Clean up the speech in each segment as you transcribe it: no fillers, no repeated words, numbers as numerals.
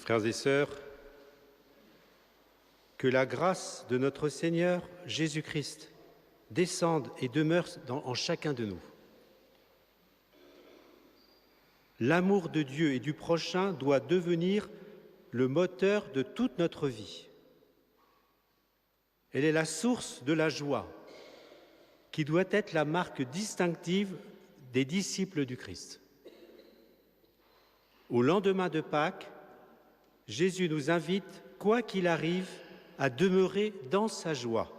Frères et sœurs, que la grâce de notre Seigneur Jésus-Christ descende et demeure en chacun de nous. L'amour de Dieu et du prochain doit devenir le moteur de toute notre vie. Elle est la source de la joie, qui doit être la marque distinctive des disciples du Christ. Au lendemain de Pâques, Jésus nous invite, quoi qu'il arrive, à demeurer dans sa joie.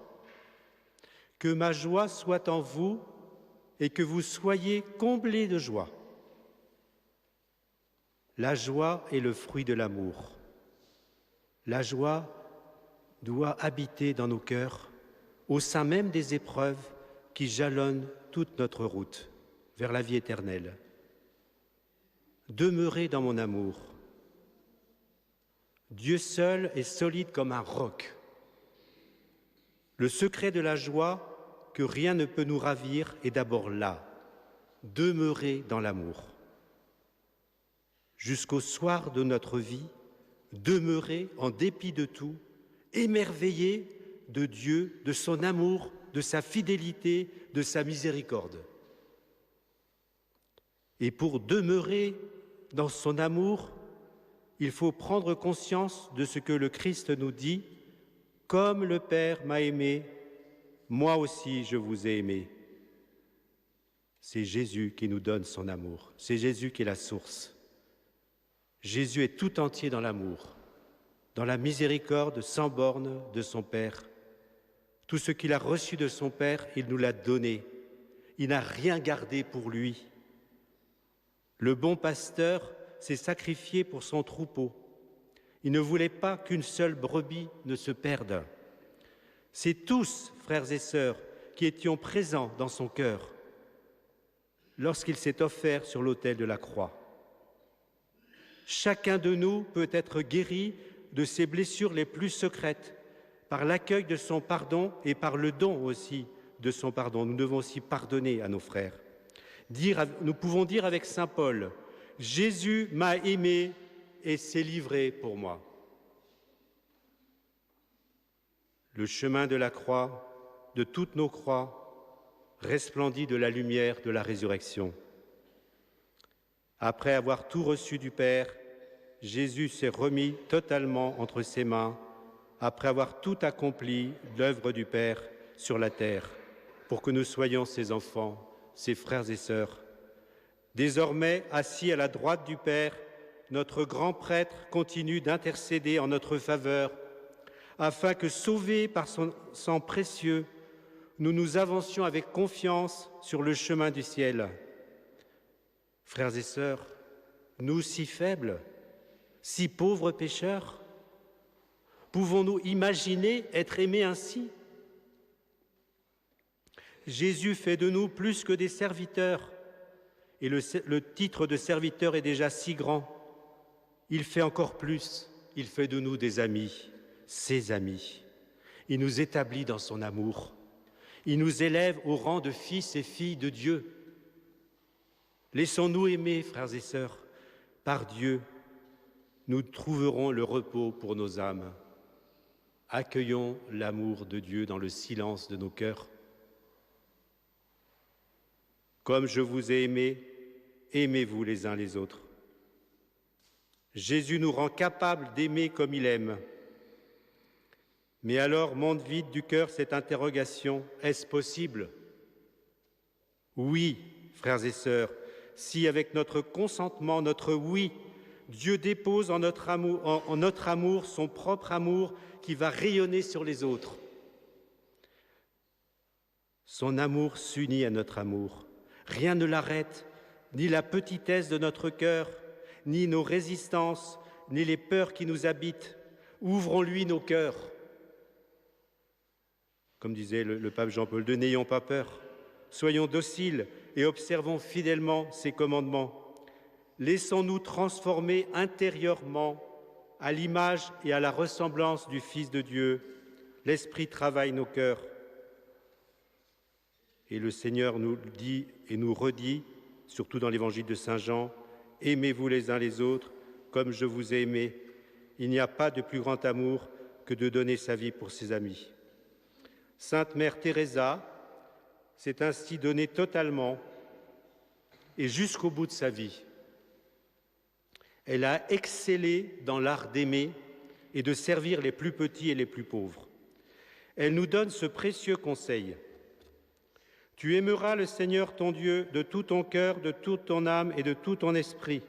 Que ma joie soit en vous et que vous soyez comblés de joie. La joie est le fruit de l'amour. La joie doit habiter dans nos cœurs, au sein même des épreuves qui jalonnent toute notre route vers la vie éternelle. Demeurez dans mon amour. Dieu seul est solide comme un roc. Le secret de la joie, que rien ne peut nous ravir, est d'abord là. Demeurez dans l'amour. Jusqu'au soir de notre vie, demeurez en dépit de tout, émerveillés de Dieu, de son amour, de sa fidélité, de sa miséricorde. Et pour demeurer dans son amour, il faut prendre conscience de ce que le Christ nous dit, « Comme le Père m'a aimé, moi aussi je vous ai aimé. » C'est Jésus qui nous donne son amour, c'est Jésus qui est la source. Jésus est tout entier dans l'amour, dans la miséricorde sans borne de son Père. Tout ce qu'il a reçu de son Père, il nous l'a donné. Il n'a rien gardé pour lui. Le bon pasteur s'est sacrifié pour son troupeau. Il ne voulait pas qu'une seule brebis ne se perde. C'est tous, frères et sœurs, qui étions présents dans son cœur lorsqu'il s'est offert sur l'autel de la croix. Chacun de nous peut être guéri de ses blessures les plus secrètes par l'accueil de son pardon et par le don aussi de son pardon. Nous devons aussi pardonner à nos frères. Nous pouvons dire avec saint Paul, « Jésus m'a aimé et s'est livré pour moi. » Le chemin de la croix, de toutes nos croix, resplendit de la lumière de la résurrection. Après avoir tout reçu du Père, Jésus s'est remis totalement entre ses mains, après avoir tout accompli l'œuvre du Père sur la terre, pour que nous soyons ses enfants, ses frères et sœurs. Désormais, assis à la droite du Père, notre grand prêtre continue d'intercéder en notre faveur, afin que, sauvés par son sang précieux, nous nous avancions avec confiance sur le chemin du ciel. Frères et sœurs, nous si faibles, si pauvres pécheurs, pouvons-nous imaginer être aimés ainsi? Jésus fait de nous plus que des serviteurs, et le titre de serviteur est déjà si grand. Il fait encore plus, il fait de nous des amis, ses amis. Il nous établit dans son amour. Il nous élève au rang de fils et filles de Dieu. Laissons-nous aimer, frères et sœurs, par Dieu. Nous trouverons le repos pour nos âmes. Accueillons l'amour de Dieu dans le silence de nos cœurs. Comme je vous ai aimés, aimez-vous les uns les autres. Jésus nous rend capables d'aimer comme il aime. Mais alors monte vite du cœur cette interrogation, est-ce possible? Oui, frères et sœurs, si avec notre consentement, notre oui, Dieu dépose en notre amour son propre amour qui va rayonner sur les autres. Son amour s'unit à notre amour. Rien ne l'arrête, ni la petitesse de notre cœur, ni nos résistances, ni les peurs qui nous habitent. Ouvrons-lui nos cœurs. Comme disait le pape Jean-Paul II, n'ayons pas peur. Soyons dociles et observons fidèlement ses commandements. Laissons-nous transformer intérieurement à l'image et à la ressemblance du Fils de Dieu. L'Esprit travaille nos cœurs. Et le Seigneur nous dit et nous redit, surtout dans l'Évangile de Saint Jean, « Aimez-vous les uns les autres comme je vous ai aimé. il n'y a pas de plus grand amour que de donner sa vie pour ses amis. Sainte Mère Teresa s'est ainsi donnée totalement et jusqu'au bout de sa vie. Elle a excellé dans l'art d'aimer et de servir les plus petits et les plus pauvres. Elle nous donne ce précieux conseil. Tu aimeras le Seigneur ton Dieu de tout ton cœur, de toute ton âme et de tout ton esprit.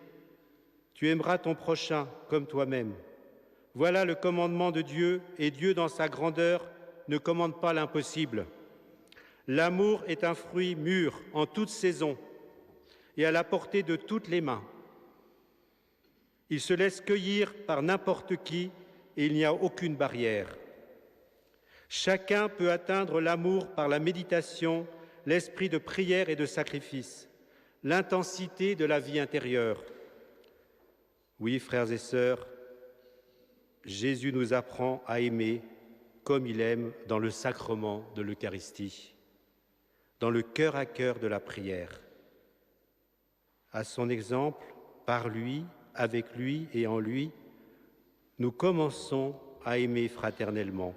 Tu aimeras ton prochain comme toi-même. Voilà le commandement de Dieu, et Dieu, dans sa grandeur, ne commande pas l'impossible. L'amour est un fruit mûr en toute saison et à la portée de toutes les mains. Il se laisse cueillir par n'importe qui et il n'y a aucune barrière. Chacun peut atteindre l'amour par la méditation, l'esprit de prière et de sacrifice, l'intensité de la vie intérieure. Oui, frères et sœurs, Jésus nous apprend à aimer comme il aime dans le sacrement de l'Eucharistie, dans le cœur à cœur de la prière. À son exemple, par lui, avec lui et en lui, nous commençons à aimer fraternellement.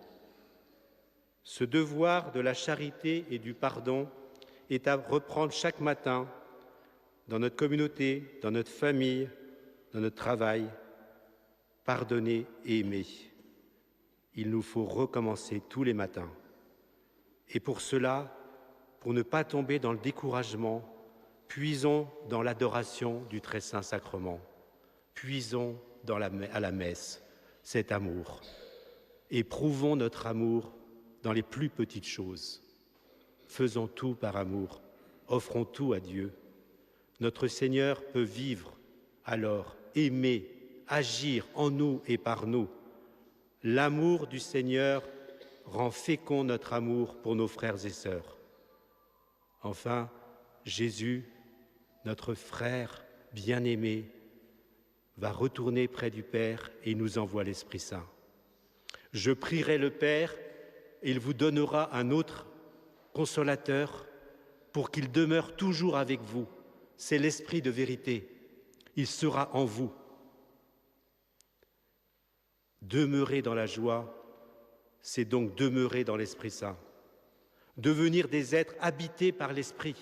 Ce devoir de la charité et du pardon est à reprendre chaque matin dans notre communauté, dans notre famille, dans notre travail. Pardonner et aimer. Il nous faut recommencer tous les matins. Et pour cela, pour ne pas tomber dans le découragement, puisons dans l'adoration du très saint sacrement. Puisons à la messe cet amour. Éprouvons notre amour dans les plus petites choses. Faisons tout par amour. Offrons tout à Dieu. Notre Seigneur peut vivre, alors aimer, agir en nous et par nous. L'amour du Seigneur rend fécond notre amour pour nos frères et sœurs. Enfin, Jésus, notre frère bien-aimé, va retourner près du Père et il nous envoie l'Esprit Saint. Je prierai le Père et il vous donnera un autre consolateur pour qu'il demeure toujours avec vous. C'est l'Esprit de vérité. Il sera en vous. Demeurer dans la joie, c'est donc demeurer dans l'Esprit Saint. Devenir des êtres habités par l'Esprit.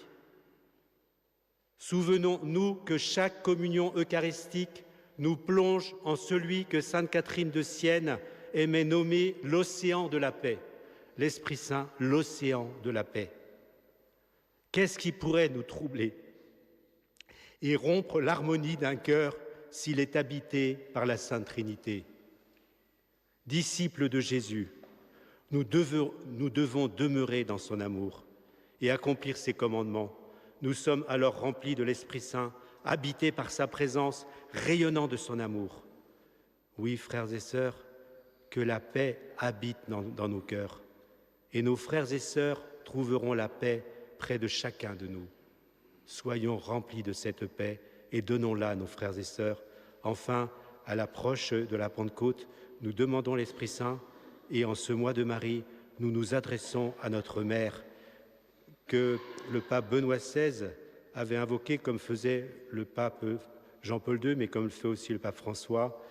Souvenons-nous que chaque communion eucharistique nous plonge en celui que sainte Catherine de Sienne aimait nommer l'océan de la paix. L'Esprit Saint, l'océan de la paix. Qu'est-ce qui pourrait nous troubler et rompre l'harmonie d'un cœur s'il est habité par la Sainte Trinité? Disciples de Jésus, nous devons demeurer dans son amour et accomplir ses commandements. Nous sommes alors remplis de l'Esprit Saint, habités par sa présence, rayonnant de son amour. Oui, frères et sœurs, que la paix habite dans nos cœurs. Et nos frères et sœurs trouveront la paix près de chacun de nous. Soyons remplis de cette paix et donnons-la à nos frères et sœurs. Enfin, à l'approche de la Pentecôte, nous demandons l'Esprit Saint et en ce mois de Marie, nous nous adressons à notre Mère que le pape Benoît XVI avait invoqué comme faisait le pape Jean-Paul II, mais comme le fait aussi le pape François,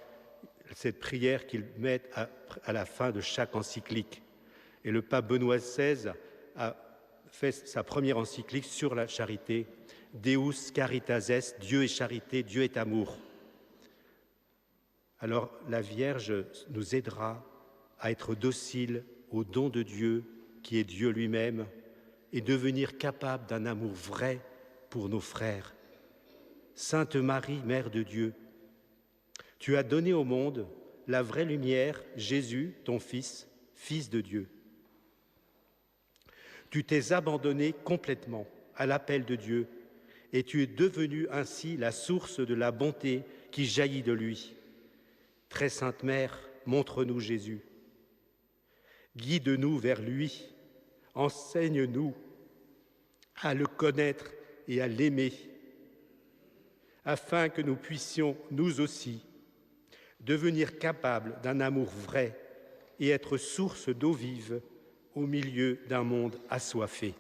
cette prière qu'il met à la fin de chaque encyclique. Et le pape Benoît XVI a fait sa première encyclique sur la charité, Deus Caritas Est, Dieu est charité, Dieu est amour. Alors la Vierge nous aidera à être dociles au don de Dieu, qui est Dieu lui-même, et devenir capables d'un amour vrai pour nos frères. Sainte Marie, Mère de Dieu, tu as donné au monde la vraie lumière, Jésus, ton Fils, Fils de Dieu. Tu t'es abandonné complètement à l'appel de Dieu et tu es devenu ainsi la source de la bonté qui jaillit de lui. Très Sainte Mère, montre-nous Jésus. Guide-nous vers lui, enseigne-nous à le connaître et à l'aimer, afin que nous puissions, nous aussi, devenir capables d'un amour vrai et être source d'eau vive au milieu d'un monde assoiffé.